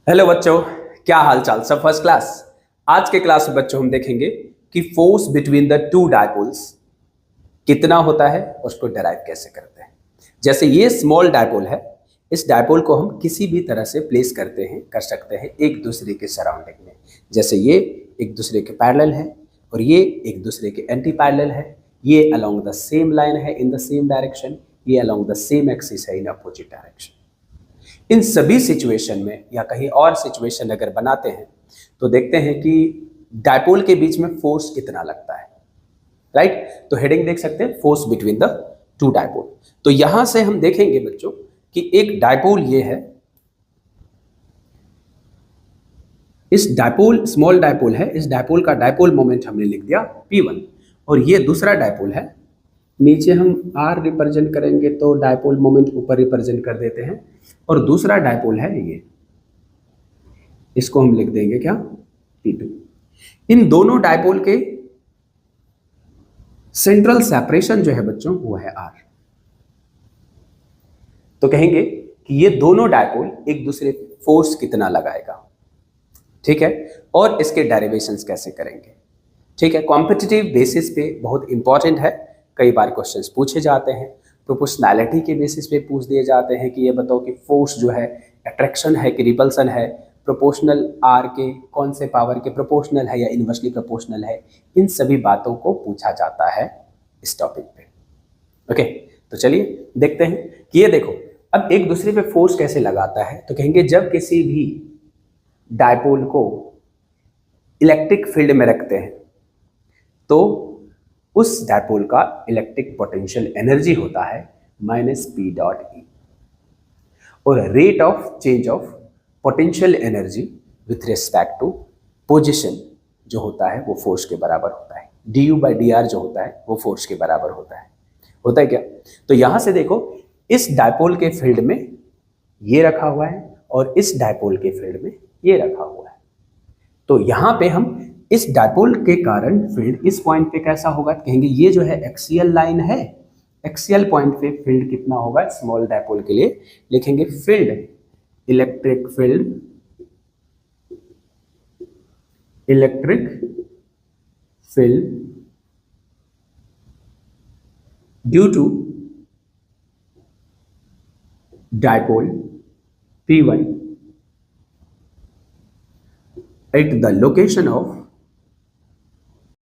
Hello बच्चों, क्या हाल चाल? सब फर्स्ट क्लास। आज के क्लास में बच्चों हम देखेंगे कि force between the two dipoles कितना होता है और उसको डेराइव कैसे करते हैं। जैसे ये स्मॉल डायपोल है, इस डायपोल को हम किसी भी तरह से प्लेस कर सकते हैं एक दूसरे के सराउंडिंग में। जैसे ये एक दूसरे के पैरेलल है और ये एक दूसरे के एंटी पैरेलल है। ये अलोंग द सेम लाइन है इन द सेम डायरेक्शन, ये अलोंग द सेम एक्सिस है इन अपोजिट डायरेक्शन। इन सभी सिचुएशन में या कहीं और सिचुएशन अगर बनाते हैं तो देखते हैं कि डायपोल के बीच में फोर्स कितना लगता है। राइट, तो हेडिंग देख सकते हैं, force between the two dipole. तो यहां से हम देखेंगे बच्चों कि एक डायपोल ये है, इस डायपोल स्मॉल डायपोल है, इस डायपोल का डायपोल मोमेंट हमने लिख दिया P1 और ये दूसरा डायपोल है। नीचे हम R रिप्रेजेंट करेंगे तो डायपोल मोमेंट ऊपर रिप्रेजेंट कर देते हैं और दूसरा डायपोल है ये, इसको हम लिख देंगे क्या, P2। इन दोनों डायपोल के सेंट्रल सेपरेशन जो है बच्चों वो है R। तो कहेंगे कि ये दोनों डायपोल एक दूसरे फोर्स कितना लगाएगा, ठीक है, और इसके डेरिवेशंस कैसे करेंगे। ठीक है, कॉम्पिटिटिव बेसिस पे बहुत इंपॉर्टेंट है, कई बार क्वेश्चंस पूछे जाते हैं। प्रोपोर्शनैलिटी के बेसिस पे पूछ दिए जाते हैं कि ये बताओ कि फोर्स जो है अट्रैक्शन है कि रिपल्सन है, प्रोपोर्शनल आर के कौन से पावर के प्रोपोर्शनल है या इनवर्सली प्रोपोर्शनल है। इन सभी बातों को पूछा जाता है इस टॉपिक पे। ओके, तो चलिए देखते हैं कि ये देखो अब एक दूसरे पे फोर्स कैसे लगाता है। तो कहेंगे जब किसी भी डायपोल को इलेक्ट्रिक फील्ड में रखते हैं तो उस डायपोल का इलेक्ट्रिक पोटेंशियल एनर्जी होता है -P.E और rate of change of potential energy with respect to position जो होता है वो फोर्स के बराबर होता है। du/dr जो होता है वो फोर्स के बराबर होता है क्या। तो यहां से देखो इस डायपोल के फील्ड में ये रखा हुआ है और इस डायपोल के फील्ड में ये रखा हुआ है। तो यहां पे हम इस डायपोल के कारण फील्ड इस पॉइंट पे कैसा होगा, कहेंगे ये जो है एक्सियल लाइन है, एक्सियल पॉइंट पे फील्ड कितना होगा स्मॉल डायपोल के लिए, लिखेंगे field electric field due to dipole P1 at the location of